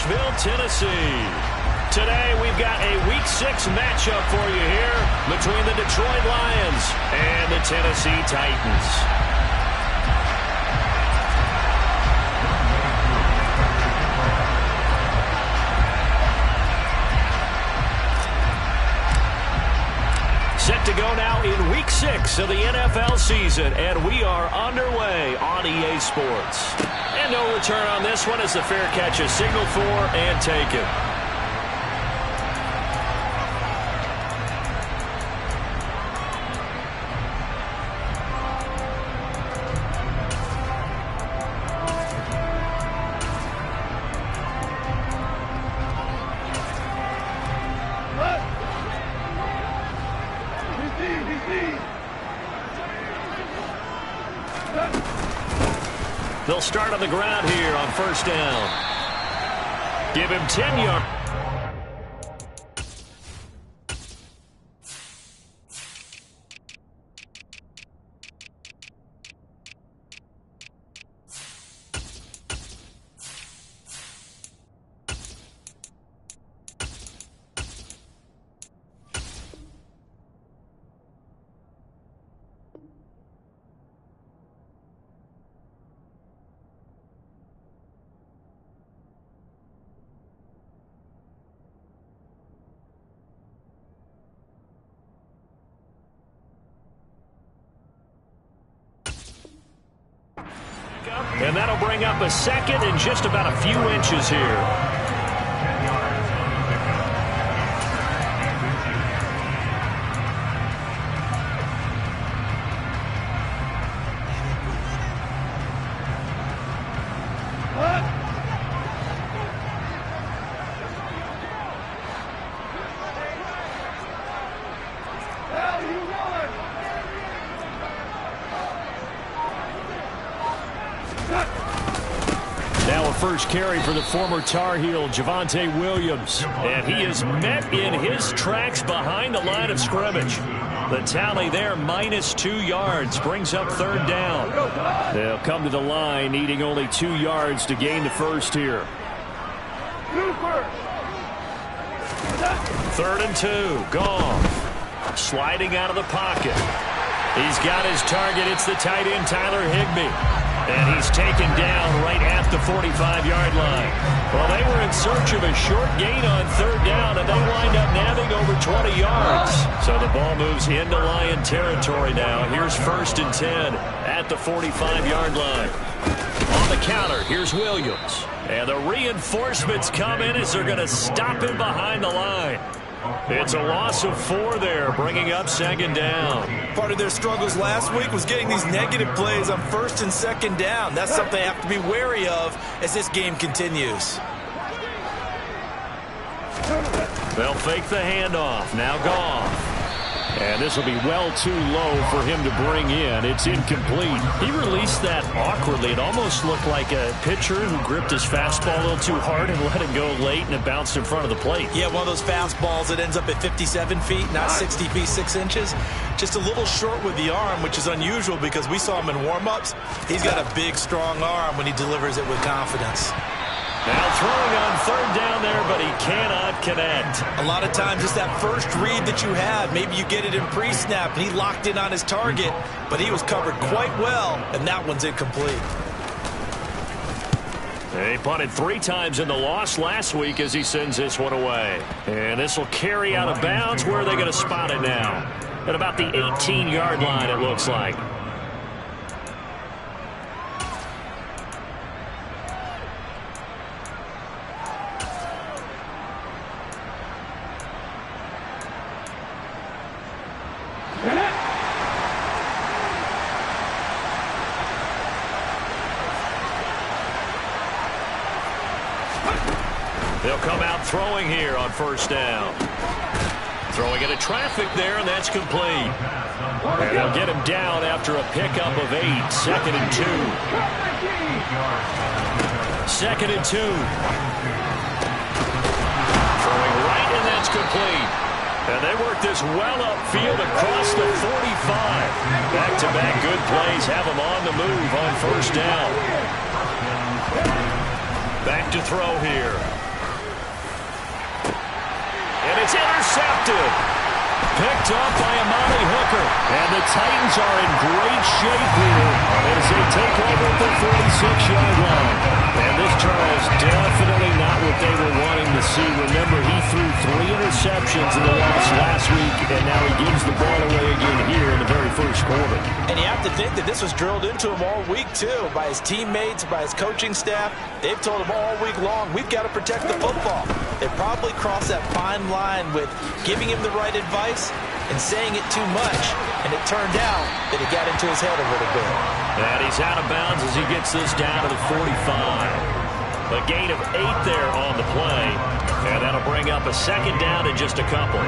Nashville, Tennessee. Today we've got a Week 6 matchup for you here between the Detroit Lions and the Tennessee Titans. Set to go now in Week 6 of the NFL season, and we are underway on EA Sports. And no return on this one as the fair catch is signaled for and taken. They'll start on the ground here on first down. Give him 10 yards. And that'll bring up a second and just about a few inches here. First carry for the former Tar Heel, Javonte Williams. And he is met in his tracks behind the line of scrimmage. The tally there, -2 yards, brings up third down. They'll come to the line, needing only 2 yards to gain the first here. 3rd and 2, Goff. Sliding out of the pocket. He's got his target. It's the tight end, Tyler Higbee. And he's taken down right at the 45-yard line. Well, they were in search of a short gain on third down, and they wind up nabbing over 20 yards. So the ball moves into Lion territory now. Here's 1st and 10 at the 45-yard line. On the counter, here's Williams. And the reinforcements come in as they're going to stop him behind the line. It's a loss of 4 there, bringing up 2nd down. Part of their struggles last week was getting these negative plays on 1st and 2nd down. That's something they have to be wary of as this game continues. They'll fake the handoff. Now Goff. And this will be well too low for him to bring in. It's incomplete. He released that awkwardly. It almost looked like a pitcher who gripped his fastball a little too hard and let it go late, and it bounced in front of the plate. Yeah, one of those fastballs that ends up at 57 feet, not 60 feet, 6 inches. Just a little short with the arm, which is unusual because we saw him in warm-ups. He's got a big, strong arm when he delivers it with confidence. Now throwing on 3rd down there, but he cannot connect. A lot of times it's that first read that you had. Maybe you get it in pre-snap, and he locked in on his target, but he was covered quite well, and that one's incomplete. They punted 3 times in the loss last week as he sends this one away. And this will carry out of bounds. Where are they going to spot it now? At about the 18-yard line, it looks like. They'll come out throwing here on 1st down. Throwing into traffic there, and that's complete. And they'll get him down after a pickup of 8. 2nd and 2. 2nd and 2. Throwing right, and that's complete. And they work this well upfield across the 45. Back-to-back good plays have them on the move on 1st down. Back to throw here. it's intercepted. Picked up by Amani Hooker. And the Titans are in great shape here as they take over at the 46-yard line. And this, Charles, definitely not what they were wanting to see. Remember, he threw 3 interceptions in the loss last week, and now he gives the ball away again here in the very first quarter. And you have to think that this was drilled into him all week, too, by his teammates, by his coaching staff. They've told him all week long, we've got to protect the football. They probably crossed that fine line with giving him the right advice and saying it too much, and it turned out that it got into his head a little bit. And he's out of bounds as he gets this down to the 45. A gain of 8 there on the play, and that'll bring up a second down in just a couple.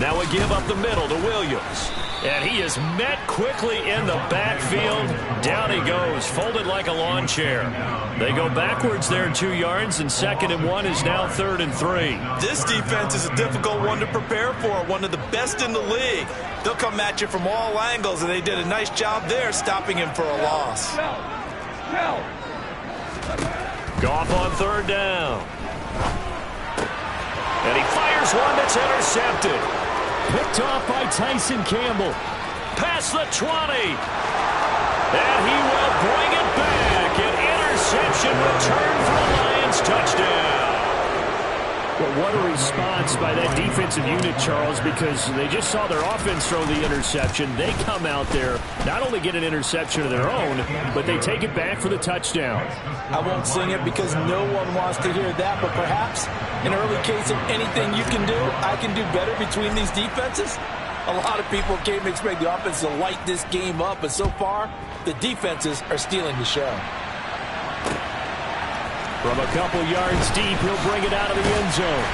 Now we give up the middle to Williams. And he is met quickly in the backfield. Down he goes, folded like a lawn chair. They go backwards there 2 yards, and 2nd and 1 is now 3rd and 3. This defense is a difficult one to prepare for, one of the best in the league. They'll come at you from all angles, and they did a nice job there stopping him for a loss. Goff on 3rd down. And he fires one that's intercepted. Picked off by Tyson Campbell. Past the 20. And he will bring it back. An interception return for a Lions touchdown. Well, what a response by that defensive unit, Charles, because they just saw their offense throw the interception. They come out there, not only get an interception of their own, but they take it back for the touchdown. I won't sing it because no one wants to hear that, but perhaps an early case of anything you can do, I can do better between these defenses. A lot of people came to expect the offense to light this game up, but so far, the defenses are stealing the show. From a couple yards deep, he'll bring it out of the end zone.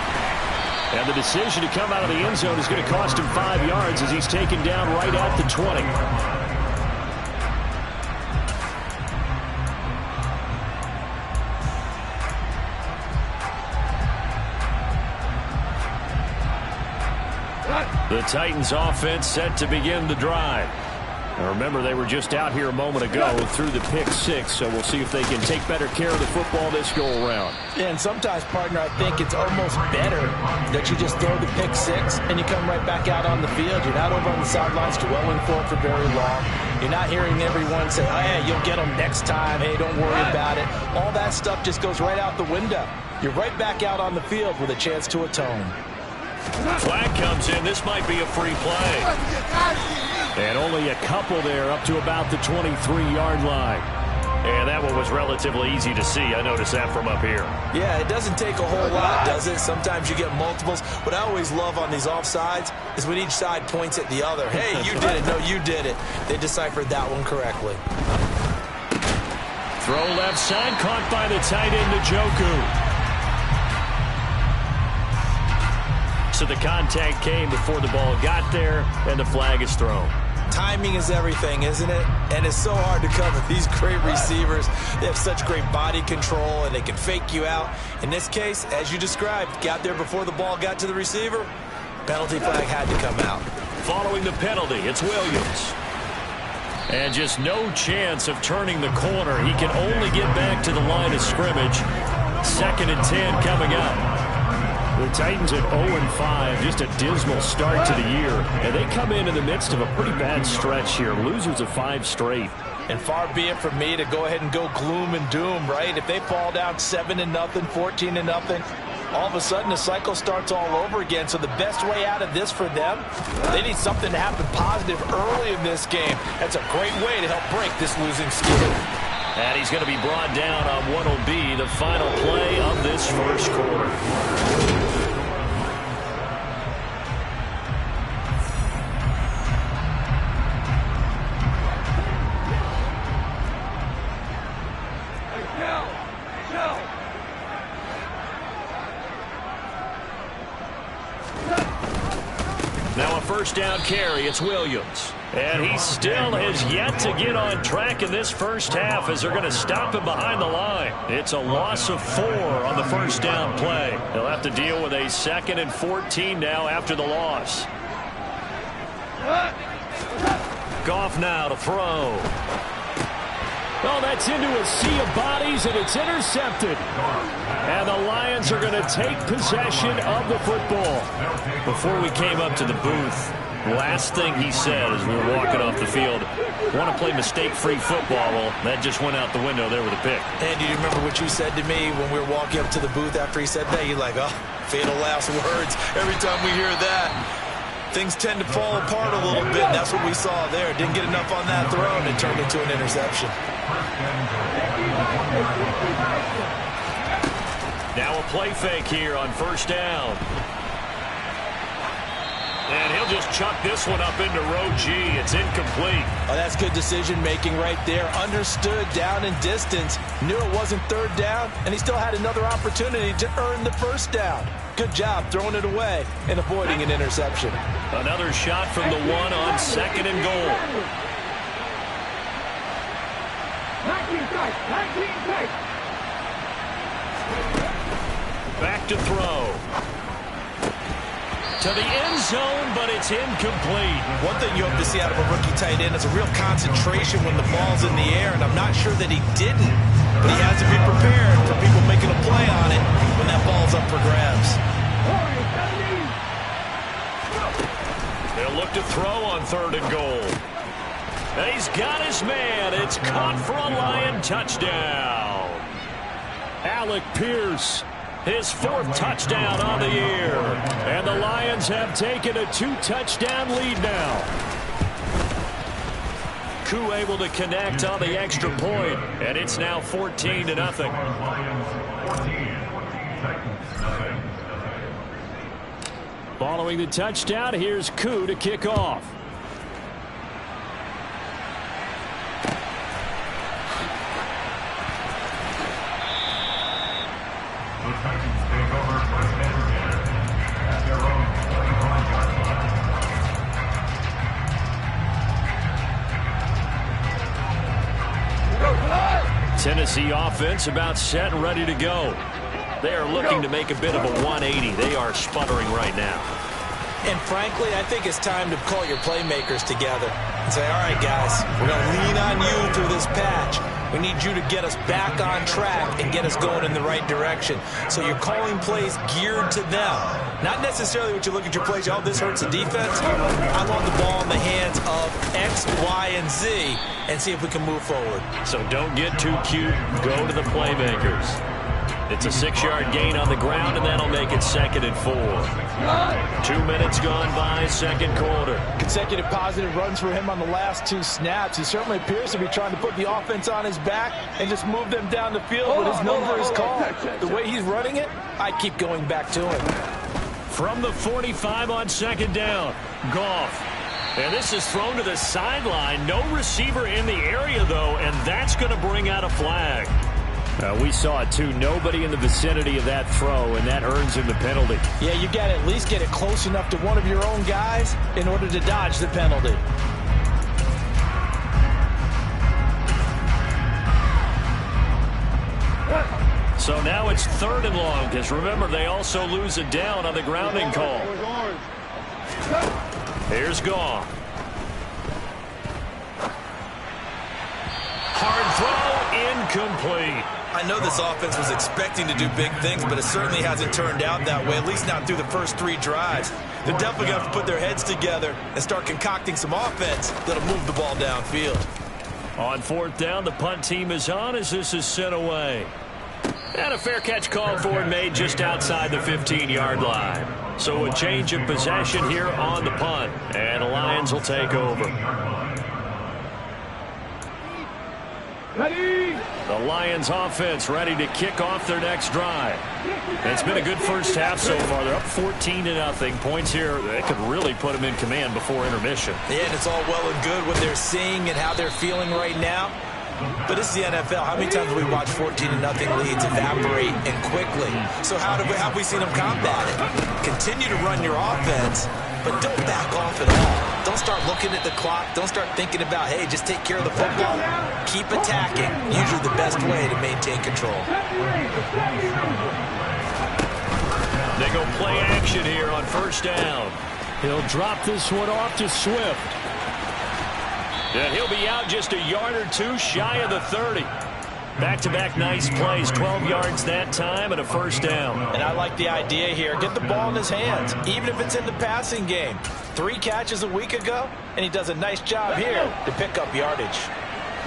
And the decision to come out of the end zone is going to cost him 5 yards as he's taken down right at the 20. The Titans offense set to begin the drive. Now remember, they were just out here a moment ago through the pick 6, so we'll see if they can take better care of the football this go-around. Yeah, and sometimes, partner, I think it's almost better that you just throw the pick 6 and you come right back out on the field. You're not over on the sidelines dwelling for it for very long. You're not hearing everyone say, oh, yeah, you'll get them next time. Hey, don't worry about it. All that stuff just goes right out the window. You're right back out on the field with a chance to atone. Flag comes in. This might be a free play. And only a couple there up to about the 23-yard line. And that one was relatively easy to see. I noticed that from up here. Yeah, it doesn't take a whole lot, does it? Sometimes you get multiples. What I always love on these offsides is when each side points at the other. Hey, you did it. No, you did it. They deciphered that one correctly. Throw left side, caught by the tight end, Njoku. So the contact came before the ball got there, and the flag is thrown. Timing is everything, isn't it? And it's so hard to cover these great receivers. They have such great body control, and they can fake you out. In this case, as you described, got there before the ball got to the receiver. Penalty flag had to come out. Following the penalty, it's Williams. And just no chance of turning the corner. He can only get back to the line of scrimmage. 2nd and 10 coming up. The Titans at 0-5, just a dismal start to the year. And they come in the midst of a pretty bad stretch here. Losers of 5 straight. And far be it from me to go ahead and go gloom and doom, right? If they fall down 7-0, 14-0, all of a sudden the cycle starts all over again. So the best way out of this for them, they need something to happen positive early in this game. That's a great way to help break this losing skid. And he's going to be brought down on what will be the final play of this first quarter. Now a first down carry, it's Williams. And he still has yet to get on track in this first half as they're going to stop him behind the line. It's a loss of 4 on the first down play. He'll have to deal with a 2nd and 14 now after the loss. Goff now to throw. Oh, that's into a sea of bodies, and it's intercepted. And the Lions are going to take possession of the football. Before we came up to the booth, last thing he said as we were walking off the field, want to play mistake-free football. Well, that just went out the window there with a pick. And do you remember what you said to me when we were walking up to the booth after he said that? You're like, oh, fatal last words. Every time we hear that, things tend to fall apart a little bit. And that's what we saw there. Didn't get enough on that throw, and it turned into an interception. Now a play fake here on first down. And he'll just chuck this one up into row G. It's incomplete. Oh, that's good decision-making right there. Understood down and distance. Knew it wasn't third down, and he still had another opportunity to earn the first down. Good job throwing it away and avoiding an interception. Another shot from the one on second and goal. 19 tight. Back to throw. To the end zone, but it's incomplete. One thing you hope to see out of a rookie tight end is a real concentration when the ball's in the air, and I'm not sure that he didn't, but he has to be prepared for people making a play on it when that ball's up for grabs. They'll look to throw on third and goal. And he's got his man. It's caught for a Lion touchdown. Alec Pierce, his fourth touchdown on the year. And the Lions have taken a 2-touchdown lead now. Koo able to connect on the extra point, and it's now 14-0. Following the touchdown, here's Koo to kick off. Tennessee offense about set and ready to go. They are looking to make a bit of a 180. They are sputtering right now. And frankly, I think it's time to call your playmakers together and say, all right, guys, we're going to lean on you through this patch. We need you to get us back on track and get us going in the right direction. So you're calling plays geared to them. Not necessarily what you look at your plays, oh, this hurts the defense. I want the ball in the hands of X, Y, and Z and see if we can move forward. So don't get too cute. Go to the playmakers. It's a 6-yard gain on the ground, and that'll make it 2nd and 4. 2 minutes gone by, second quarter. Consecutive positive runs for him on the last 2 snaps. He certainly appears to be trying to put the offense on his back and just move them down the field, but his number is called. The way he's running it, I keep going back to him. From the 45 on second down, Goff. And this is thrown to the sideline. No receiver in the area, though, and that's going to bring out a flag. We saw it, too. Nobody in the vicinity of that throw, and that earns him the penalty. Yeah, you got to at least get it close enough to one of your own guys in order to dodge the penalty. So now it's 3rd and long, because remember, they also lose it down on the grounding call. Here's Goff. Hard throw, incomplete. I know this offense was expecting to do big things, but it certainly hasn't turned out that way, at least not through the first 3 drives. They're definitely going to have to put their heads together and start concocting some offense that'll move the ball downfield. On 4th down, the punt team is on as this is sent away. And a fair catch called for and made just outside the 15-yard line. So a change of possession here on the punt, and the Lions will take over. Ready? The Lions offense ready to kick off their next drive. It's been a good first half so far. They're up 14-0. Points here that could really put them in command before intermission. Yeah, and it's all well and good what they're seeing and how they're feeling right now. But this is the NFL. How many times have we watched 14-0 leads evaporate and quickly? So how have we seen them combat it? Continue to run your offense, but don't back off at all. Don't start looking at the clock. Don't start thinking about, hey, just take care of the football. Keep attacking. Usually the best way to maintain control. They go play action here on first down. He'll drop this one off to Swift. And he'll be out just a yard or two shy of the 30. Back-to-back nice plays, 12 yards that time and a first down. And I like the idea here. Get the ball in his hands, even if it's in the passing game. 3 catches a week ago, and he does a nice job here to pick up yardage.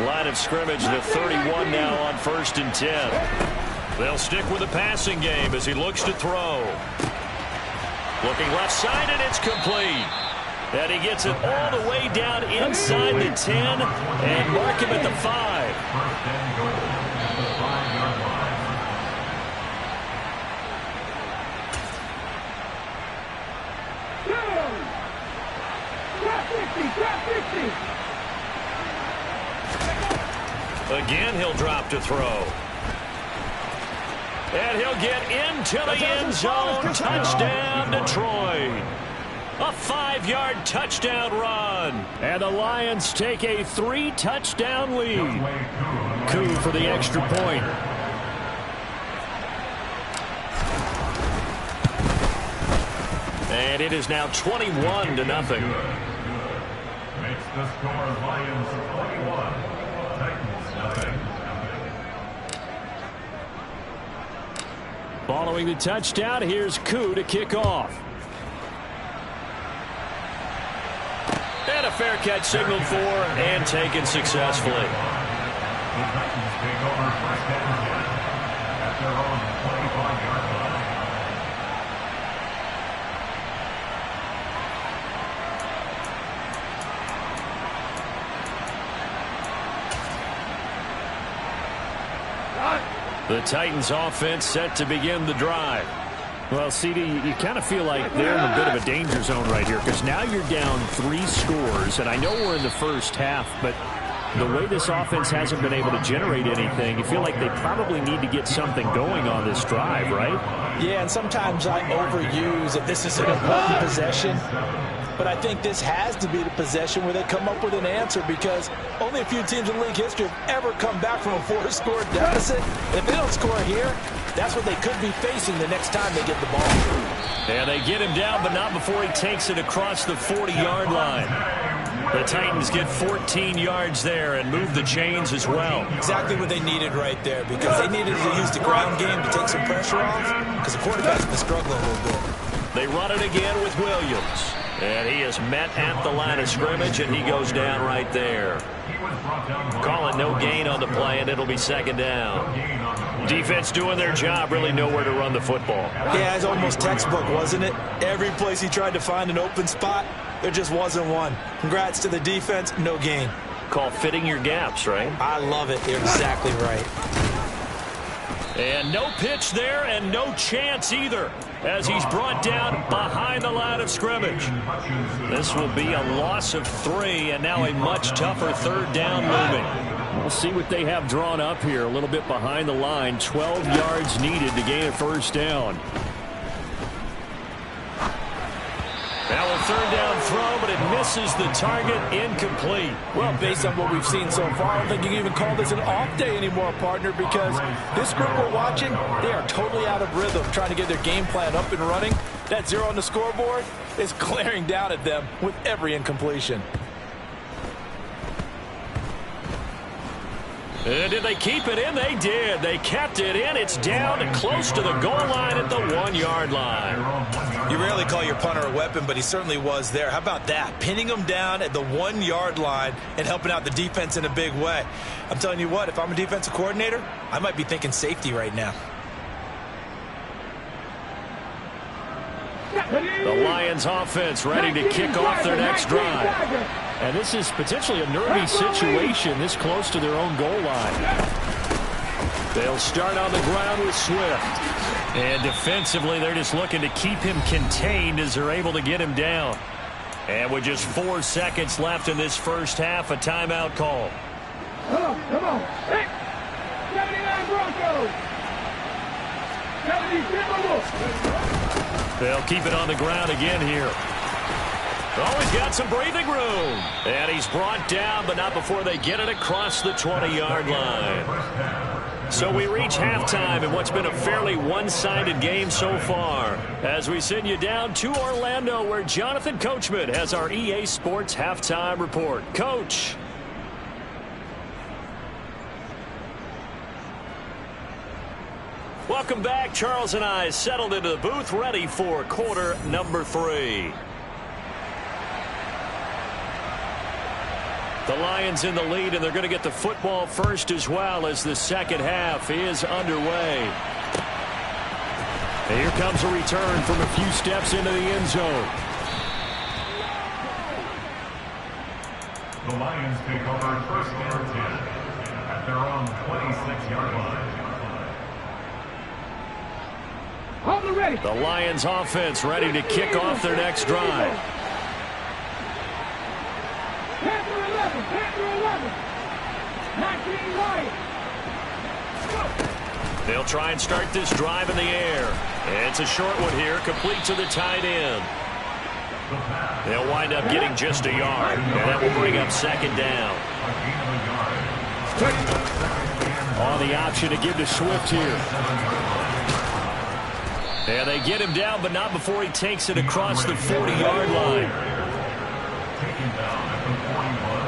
Line of scrimmage, the 31 now on 1st and 10. They'll stick with the passing game as he looks to throw. Looking left side, and it's complete. And he gets it all the way down inside the 10 and mark him at the 5. Again, he'll drop to throw. And he'll get into the end zone. Touchdown, Detroit. A 5-yard touchdown run. And the Lions take a 3-touchdown lead. Coup for the extra point. And it is now 21-0. Makes the score Lions 21, Titans nothing. Following the touchdown, here's Coup to kick off. And a fair catch signaled for and taken successfully. The Titans take over 1st and 10 at their own 25-yard line. The Titans offense set to begin the drive. Well, CD, you kind of feel like they're in a bit of a danger zone right here because now you're down 3 scores, and I know we're in the first half, but the way this offense hasn't been able to generate anything, you feel like they probably need to get something going on this drive, right? Yeah, and sometimes I overuse that this is an important possession. But I think this has to be the possession where they come up with an answer because only a few teams in league history have ever come back from a 4-score deficit. And if they don't score here, that's what they could be facing the next time they get the ball. And they get him down, but not before he takes it across the 40-yard line. The Titans get 14 yards there and move the chains as well. Exactly what they needed right there because they needed to use the ground game to take some pressure off because the quarterback's been struggling a little bit. They run it again with Williams. And he is met at the line of scrimmage, and he goes down right there. Call it no gain on the play, and it'll be 2nd down. Defense doing their job, really nowhere to run the football. Yeah, it's almost textbook, wasn't it? Every place he tried to find an open spot, there just wasn't one. Congrats to the defense, no gain. Call fitting your gaps, right? I love it. You're exactly right. And no pitch there and no chance either as he's brought down behind the line of scrimmage. This will be a loss of 3 and now a much tougher 3rd down looming. We'll see what they have drawn up here. A little bit behind the line. 12 yards needed to gain a 1st down. Now a 3rd down throw, but it misses the target, incomplete. Well, based on what we've seen so far, I don't think you can even call this an off day anymore, partner, because this group we're watching, they are totally out of rhythm trying to get their game plan up and running. That 0 on the scoreboard is glaring down at them with every incompletion. Did they keep it in? They did. They kept it in. It's down close to the goal line at the 1-yard line. You rarely call your punter a weapon, but he certainly was there. How about that? Pinning him down at the 1-yard line and helping out the defense in a big way. I'm telling you what, if I'm a defensive coordinator, I might be thinking safety right now. The Lions offense ready to kick off their next drive. And this is potentially a nervy situation this close to their own goal line. They'll start on the ground with Swift. And defensively, they're just looking to keep him contained as they're able to get him down. And with just 4 seconds left in this first half, a timeout call. Come on. Hey, 79 Broncos. 70 Timberwolves. They'll keep it on the ground again here. Oh, he's got some breathing room. And he's brought down, but not before they get it across the 20-yard line. So we reach halftime in what's been a fairly one-sided game so far, as we send you down to Orlando, where Jonathan Coachman has our EA Sports halftime report. Coach. Welcome back. Charles and I settled into the booth, ready for quarter number 3. The Lions in the lead, and they're going to get the football first as well as the second half is underway. And here comes a return from a few steps into the end zone. The Lions take over first and 10 at their own 26-yard line. The Lions offense ready to kick off their next drive. Panther 11. 19 Lions. They'll try and start this drive in the air. It's a short one here, complete to the tight end. They'll wind up getting just a yard, and that will bring up second down. On the option to give to Swift here. And they get him down, but not before he takes it across the 40-yard line. Taken down at the 41,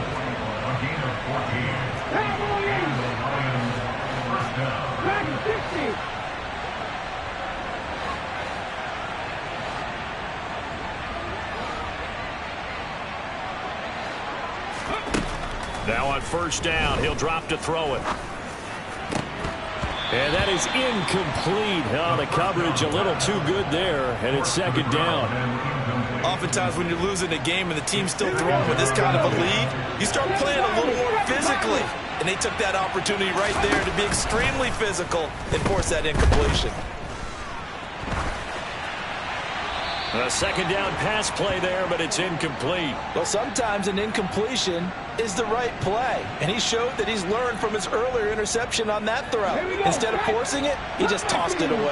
a gain of 14. And the Lions first down. Back 60. Now on first down, he'll drop to throw it. And that is incomplete. Oh, the coverage a little too good there, and it's second down. Oftentimes when you're losing a game and the team's still throwing with this kind of a lead, you start playing a little more physically. And they took that opportunity right there to be extremely physical and force that incompletion. A second down pass play there, but it's incomplete. Well, sometimes an incompletion is the right play. And he showed that he's learned from his earlier interception on that throw. Instead of forcing it, he just tossed it away. 18,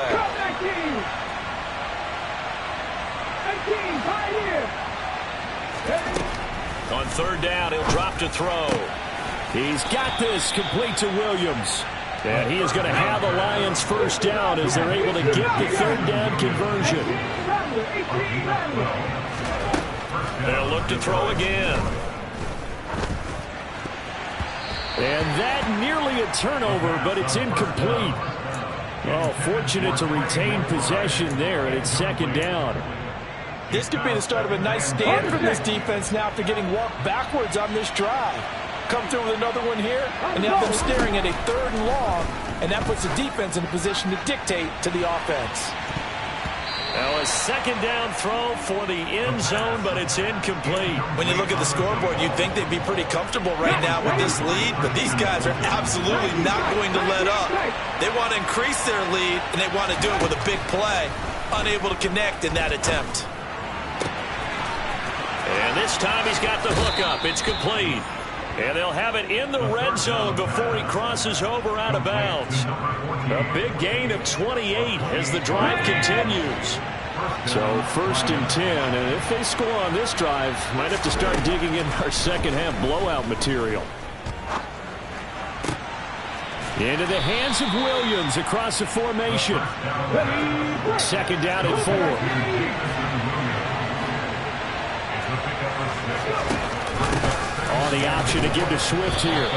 On third down, he'll drop to throw. He's got this, complete to Williams. And he is going to have the Lions first down as they're able to get the third down conversion. They'll look to throw again. And that nearly a turnover, but it's incomplete. Well, fortunate to retain possession there, and it's second down. This could be the start of a nice stand from this defense now after getting walked backwards on this drive. Come through with another one here, and have them staring at a third and long, and that puts the defense in a position to dictate to the offense. Now a second down throw for the end zone, but it's incomplete. When you look at the scoreboard, you'd think they'd be pretty comfortable right now with this lead, but these guys are absolutely not going to let up. They want to increase their lead, and they want to do it with a big play. Unable to connect in that attempt. And this time he's got the hook up. It's complete. And they'll have it in the red zone before he crosses over out of bounds. A big gain of 28 as the drive continues. So first and 10, and if they score on this drive, might have to start digging in our second half blowout material. Into the hands of Williams across the formation. Second down at 4. On the option to give to Swift here.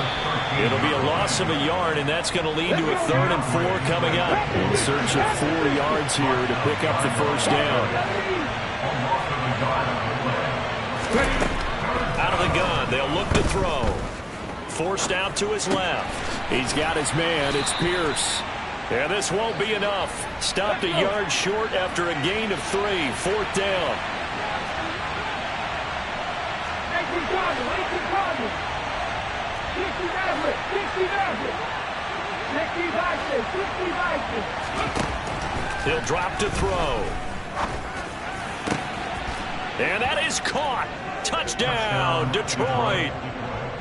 It'll be a loss of a yard, and that's going to lead to a 3rd and 4 coming up. In search of 4 yards here to pick up the first down. Out of the gun, they'll look to throw. Forced out to his left. He's got his man. It's Pierce. And this won't be enough. Stopped a yard short after a gain of 3. 4th down. 60. He'll drop to throw. And that is caught. Touchdown, Detroit.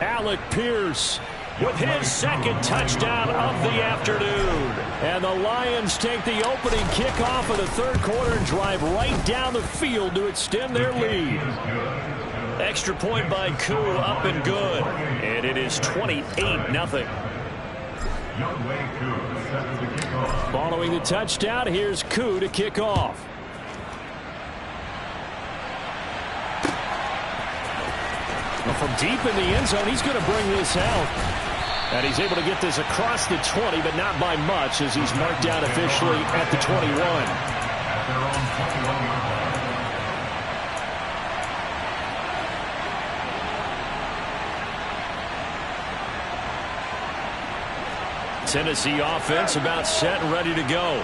Alec Pierce. with his second touchdown of the afternoon. And the Lions take the opening kickoff of the third quarter and drive right down the field to extend their lead. Extra point by Koo, up and good. And it is 28-0. Following the touchdown, here's Koo to kick off. From deep in the end zone, he's going to bring this out. And he's able to get this across the 20, but not by much, as he's marked down officially at the 21. At their own 21-yard line. Tennessee offense about set and ready to go.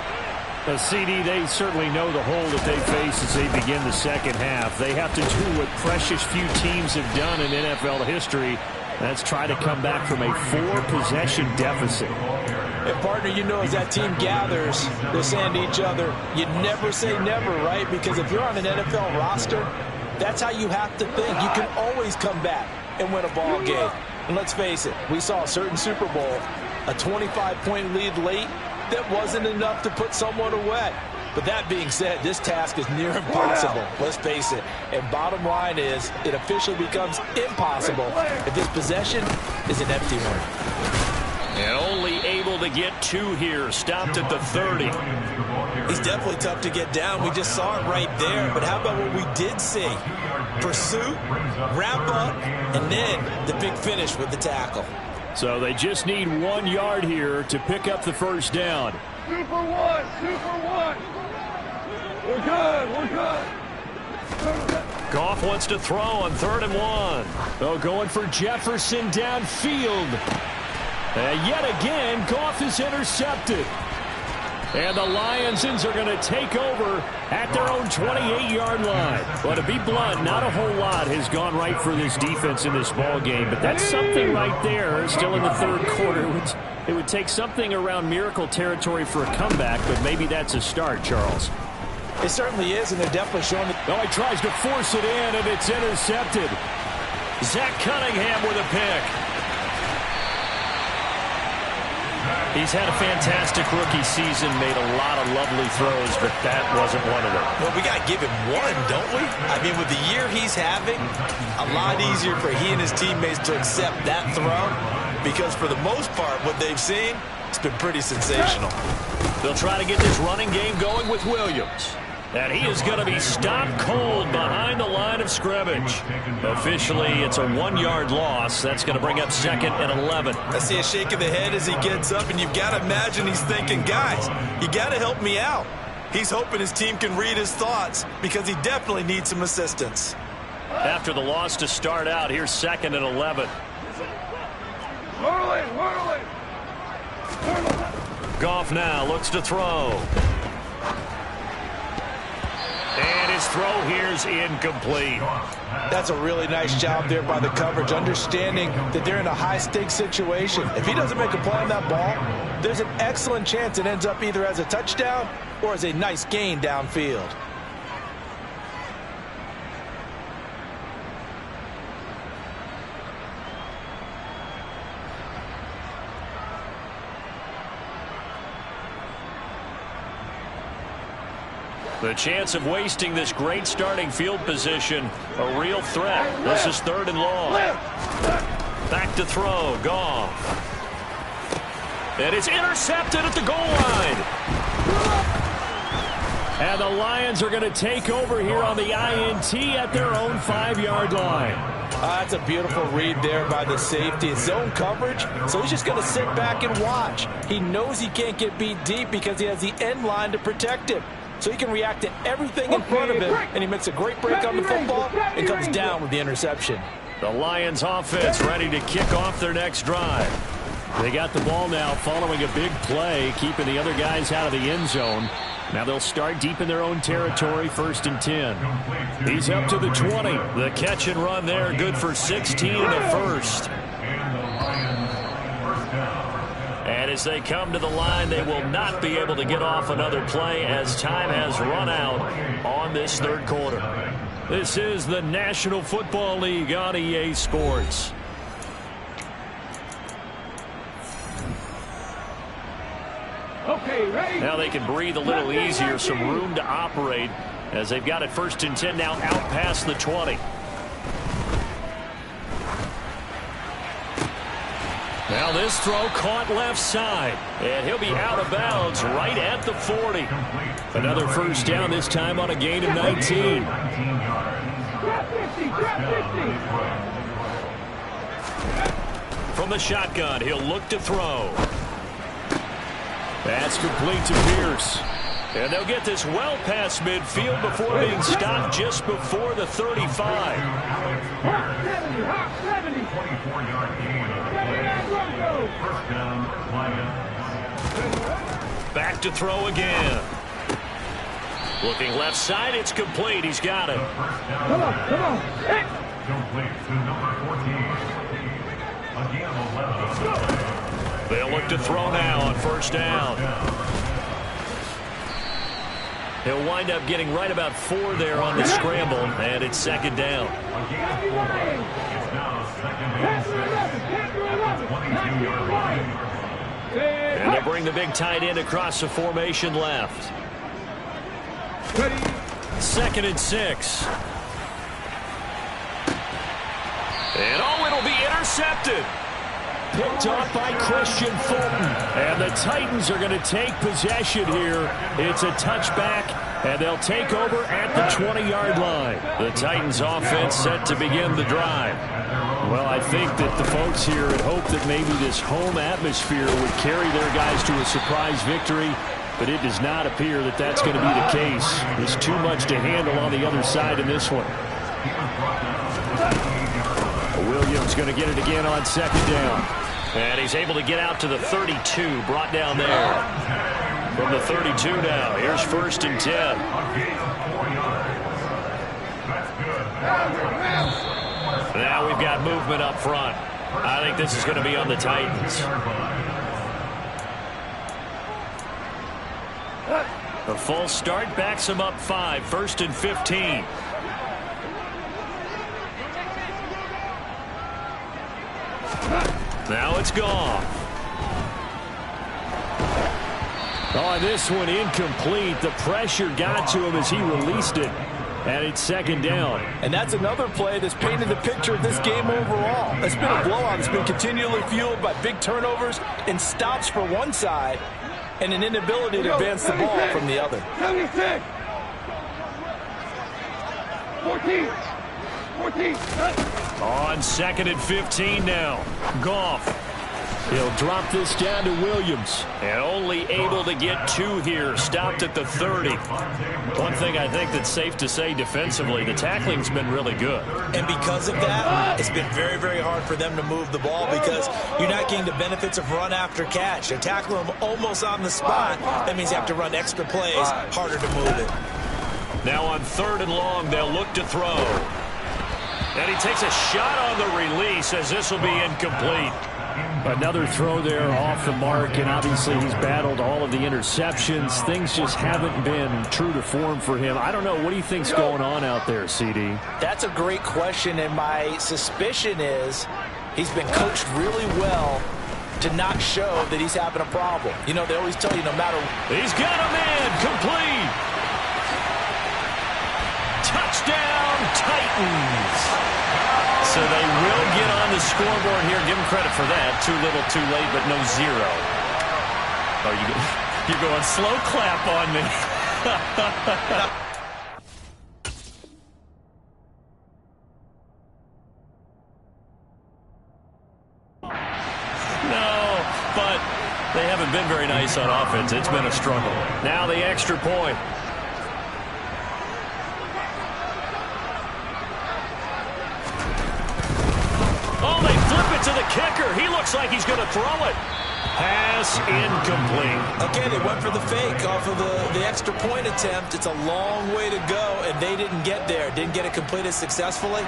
CD, they certainly know the hole that they face as they begin the second half. They have to do what precious few teams have done in NFL history. That's try to come back from a 4-possession deficit. And, partner, you know, as that team gathers, they're saying to each other, you never say never, right? Because if you're on an NFL roster, that's how you have to think. You can always come back and win a ball game. And let's face it, we saw a certain Super Bowl, a 25-point lead late, that wasn't enough to put someone away. But that being said, this task is near impossible. Let's face it. And bottom line is, it officially becomes impossible if this possession is an empty one. And only able to get 2 here. Stopped at the 30. He's definitely tough to get down. We just saw it right there. But how about what we did see? Pursuit, wrap up, and then the big finish with the tackle. So they just need 1 yard here to pick up the first down. Super one. We're good. Goff wants to throw on 3rd and 1. Oh, going for Jefferson downfield. And yet again, Goff is intercepted. And the Lionsons are going to take over at their own 28-yard line. But to be blunt, not a whole lot has gone right for this defense in this ball game. But that's something right there. Still in the third quarter. It would take something around miracle territory for a comeback, but maybe that's a start, Charles. It certainly is, and they're definitely showing it. Oh, he tries to force it in, and it's intercepted. Zach Cunningham with a pick. He's had a fantastic rookie season, made a lot of lovely throws, but that wasn't one of them. Well, we got to give him one, don't we? I mean, with the year he's having, a lot easier for he and his teammates to accept that throw, because for the most part, what they've seen, it's been pretty sensational. They'll try to get this running game going with Williams. And he is going to be stopped cold behind the line of scrimmage. Officially, it's a 1-yard loss. That's going to bring up 2nd and 11. I see a shake of the head as he gets up, and you've got to imagine he's thinking, guys, you got to help me out. He's hoping his team can read his thoughts because he definitely needs some assistance. After the loss to start out, here's 2nd and 11. Goff now looks to throw. And his throw here's incomplete. That's a really nice job there by the coverage, understanding that they're in a high-stakes situation. If he doesn't make a play on that ball, there's an excellent chance it ends up either as a touchdown or as a nice gain downfield. The chance of wasting this great starting field position, a real threat. This is 3rd and long. Back to throw, Goff. And it's intercepted at the goal line. And the Lions are going to take over here on the INT at their own 5-yard line. That's a beautiful read there by the safety. It's zone coverage, so he's just going to sit back and watch. He knows he can't get beat deep because he has the end line to protect him. So he can react to everything in front of him, and he makes a great break on the football and comes down with the interception. The Lions offense ready to kick off their next drive. They got the ball now following a big play, keeping the other guys out of the end zone. Now they'll start deep in their own territory, 1st and 10. He's up to the 20. The catch and run there, good for 16 and a first. And as they come to the line, they will not be able to get off another play as time has run out on this third quarter. This is the National Football League on EA Sports. Now they can breathe a little easier, some room to operate as they've got it 1st and 10 now out past the 20. Now this throw caught left side, and he'll be out of bounds right at the 40. Another first down, this time on a gain of 19. From the shotgun, he'll look to throw. That's complete to Pierce. And they'll get this well past midfield before being stopped just before the 35. 24-yard gain. First down, Lions. Back to throw again. Looking left side, it's complete. He's got it. Come on. Complete to number 14. Again, 11. They'll look to throw now on first down. He'll wind up getting right about 4 there on the scramble, and it's 2nd down. It's now 2nd and 6 at the 22-yard line. And they'll bring the big tight end across the formation left. 2nd and 6. And it'll be intercepted. Picked off by Christian Fulton. And the Titans are going to take possession here. It's a touchback, and they'll take over at the 20-yard line. The Titans offense set to begin the drive. Well, I think that the folks here had hoped that maybe this home atmosphere would carry their guys to a surprise victory, but it does not appear that that's going to be the case. There's too much to handle on the other side in this one. Williams going to get it again on 2nd down. And he's able to get out to the 32, brought down there. From the 32 now, here's 1st and 10. Now we've got movement up front. I think this is going to be on the Titans. A false start backs him up 5, 1st and 15. Now it's gone. Oh, this one incomplete. The pressure got to him as he released it. And it's 2nd down. And that's another play that's painted the picture of this game overall. It's been a blowout. It's been continually fueled by big turnovers and stops for one side and an inability to advance the ball from the other. 76. 14. On 2nd and 15 now. Goff. He'll drop this down to Williams. And only able to get 2 here. Stopped at the 30. One thing I think that's safe to say defensively, the tackling's been really good. And because of that, it's been very, very hard for them to move the ball because you're not getting the benefits of run after catch. They're tackling them almost on the spot. That means you have to run extra plays, harder to move it. Now on 3rd and long, they'll look to throw. And he takes a shot on the release as this will be incomplete. Another throw there off the mark, and obviously he's battled all of the interceptions. Things just haven't been true to form for him. I don't know. What do you think's going on out there, CD? That's a great question, and my suspicion is he's been coached really well to not show that he's having a problem. You know, they always tell you no matter. He's got a man complete. Touchdown, Titans. So they will get on the scoreboard here. Give them credit for that. Too little, too late, but no 0. Oh, you're going slow clap on me. No, but they haven't been very nice on offense. It's been a struggle. Now the extra point. Oh, they flip it to the kicker. He looks like he's going to throw it. Pass incomplete. Again, they went for the fake off of the extra point attempt. It's a long way to go, and they didn't get there. Didn't get it completed successfully.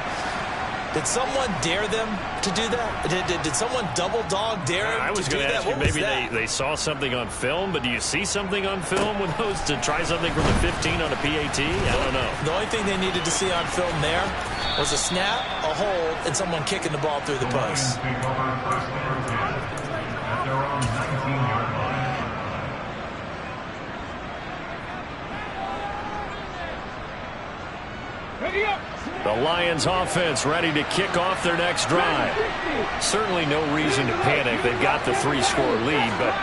Did someone dare them to do that? Did someone double dog dare him I was to do going to that? ask you, What was maybe that? they saw something on film, but do you see something on film with those to try something from the 15 on a PAT? I don't know. The only thing they needed to see on film there was a snap, a hold, and someone kicking the ball through the post. Take over 1st and 10 at their own 19-yard line. Ready up. The Lions offense ready to kick off their next drive. Certainly no reason to panic. They've got the 3-score lead, but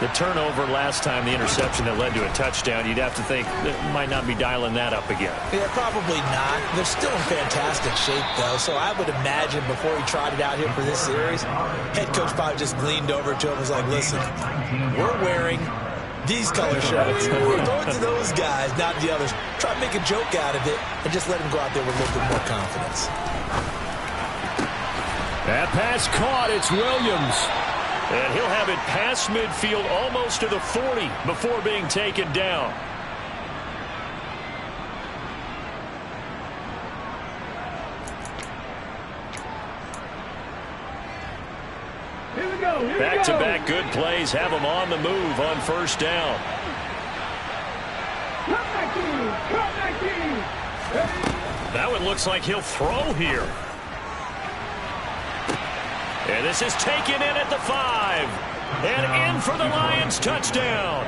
the turnover last time, the interception that led to a touchdown, you'd have to think they might not be dialing that up again. Yeah, probably not. They're still in fantastic shape, though, so I would imagine before he trotted out here for this series, head coach probably just leaned over to him and was like, listen, we're wearing these color shirts. We're going to those guys, not the others. Try to make a joke out of it and just let him go out there with a little bit more confidence. That pass caught. It's Williams. And he'll have it past midfield almost to the 40 before being taken down. Here we go. Back-to-back good plays have them on the move on first down. Come back in. Come back in. That one looks like he'll throw here. And this is taken in at the 5. And in for the Lions touchdown.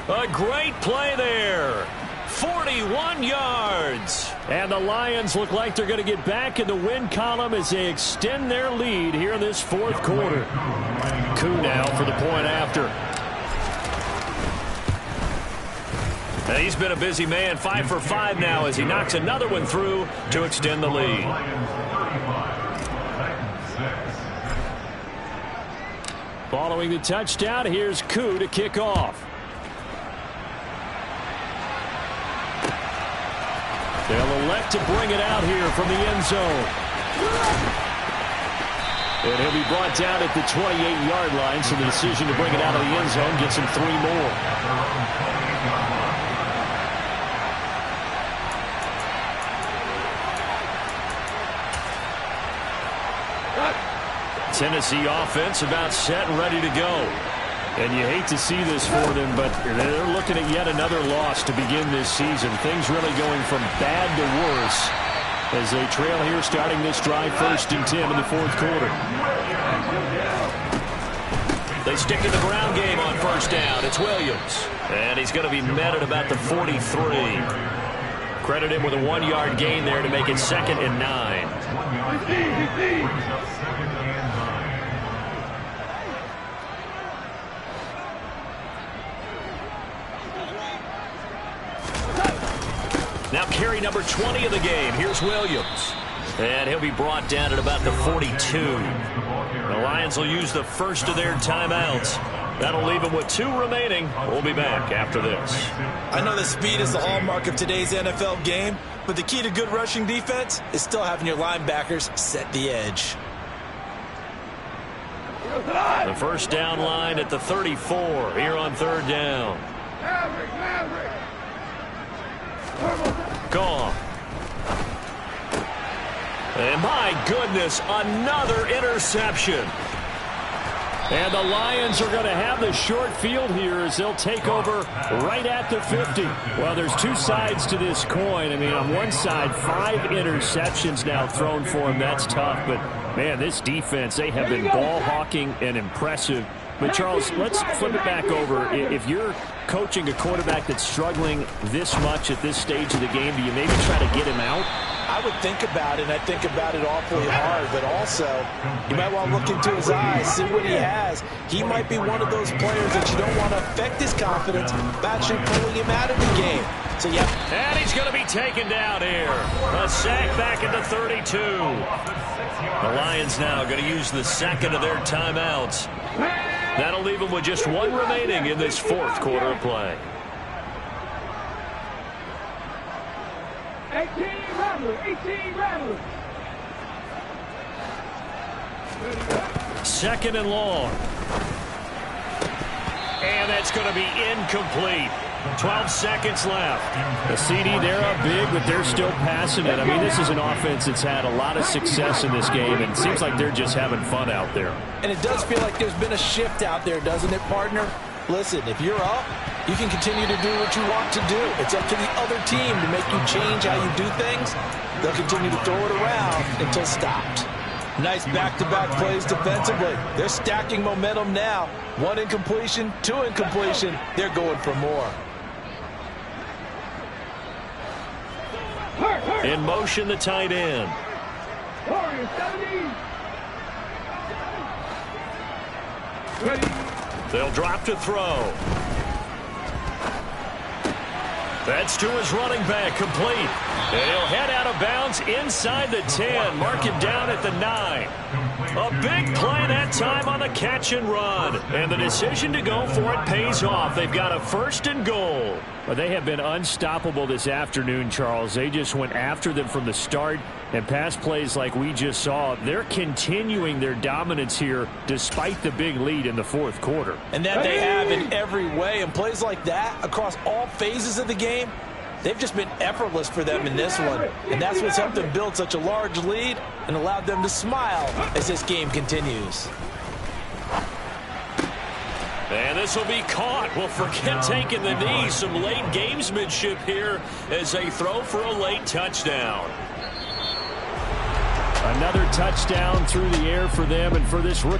A great play there. 41 yards. And the Lions look like they're going to get back in the win column as they extend their lead here in this fourth quarter. Koo now for the point after. And he's been a busy man, 5 for 5 now as he knocks another one through to extend the lead. Following the touchdown, here's Koo to kick off. They'll elect to bring it out here from the end zone. And he'll be brought down at the 28-yard line, so the decision to bring it out of the end zone gets him 3 more. Tennessee offense about set and ready to go. And you hate to see this for them, but they're looking at yet another loss to begin this season. Things really going from bad to worse as they trail here starting this drive 1st and 10 in the fourth quarter. They stick to the ground game on first down. It's Williams. And he's going to be met at about the 43. Credit him with a 1-yard gain there to make it 2nd and 9. Now carry number 20 of the game. Here's Williams. And he'll be brought down at about the 42. The Lions will use the first of their timeouts. That'll leave them with 2 remaining. We'll be back after this. I know that speed is the hallmark of today's NFL game, but the key to good rushing defense is still having your linebackers set the edge. The first down line at the 34 here on 3rd down. Maverick. Gone. And my goodness, another interception. And the Lions are going to have the short field here as they'll take over right at the 50. Well, there's 2 sides to this coin. I mean, on one side, 5 interceptions now thrown for him. That's tough. But, man, this defense, they have been ball hawking and impressive. But, Charles, let's flip it back over. If you're coaching a quarterback that's struggling this much at this stage of the game, do you maybe try to get him out? I would think about it, and I think about it awfully hard, but also you might want to look into his eyes, see what he has. He might be one of those players that you don't want to affect his confidence by actually pulling him out of the game. So, yeah. And he's going to be taken down here. A sack back at the 32. The Lions now going to use the 2nd of their timeouts. That'll leave them with just 1 remaining in this 4th quarter of play. 18 rattlers. 2nd and long. And that's going to be incomplete. 12 seconds left. The CD, they're up big, but they're still passing it. I mean, this is an offense that's had a lot of success in this game, and it seems like they're just having fun out there. And it does feel like there's been a shift out there, doesn't it, partner? Listen, if you're up, you can continue to do what you want to do. It's up to the other team to make you change how you do things. They'll continue to throw it around until stopped. Nice back-to-back plays defensively. They're stacking momentum now. 1 incompletion, 2 incompletion. They're going for more. Hurt. In motion, the tight end. Warriors 70. Ready. They'll drop to throw. That's to his running back, complete. And he'll head out of bounds inside the 10. Mark him down at the 9. A big play that time on the catch and run. And the decision to go for it pays off. They've got a 1st and goal. Well, they have been unstoppable this afternoon, Charles. They just went after them from the start. And pass plays like we just saw, they're continuing their dominance here despite the big lead in the 4th quarter. And that they have in every way. And plays like that across all phases of the game, they've just been effortless for them in this one. And that's what's helped them build such a large lead and allowed them to smile as this game continues. And this will be caught. Well, forget taking the knee. Some late gamesmanship here as they throw for a late touchdown. Another touchdown through the air for them and for this rookie.